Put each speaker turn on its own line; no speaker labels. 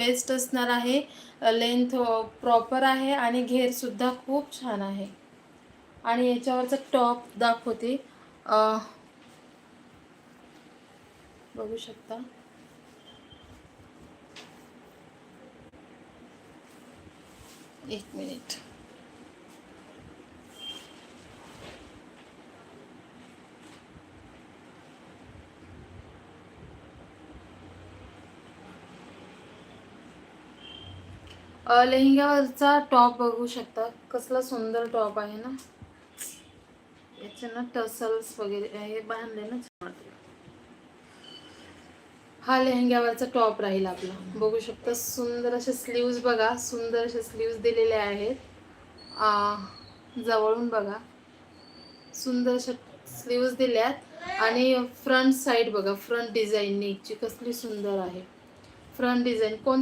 Best असणार आहे. Length proper आहे आणि घेर सुद्धा खूप छान आहे. आणि याच्यावरचा टॉप दाखवते, बघू शकता. एक मिनिट. लेहंग्यावरचा टॉप बघू शकता, कसला सुंदर टॉप आहे ना. याचे ना टसल्स वगैरे हे बांधले ना, छान वाटतं. हा लेहंग्यावरचा टॉप राहील आपला. बघू शकता सुंदर असे स्लीव्ज बघा, सुंदर असे स्लीव्ज दिलेले आहेत. जवळून बघा, सुंदर अशा स्लीव्ज दिल्यात. आणि फ्रंट साईड बघा, फ्रंट डिझाईन नेकची कसली सुंदर आहे. फ्रंट डिझाईन कोणत्या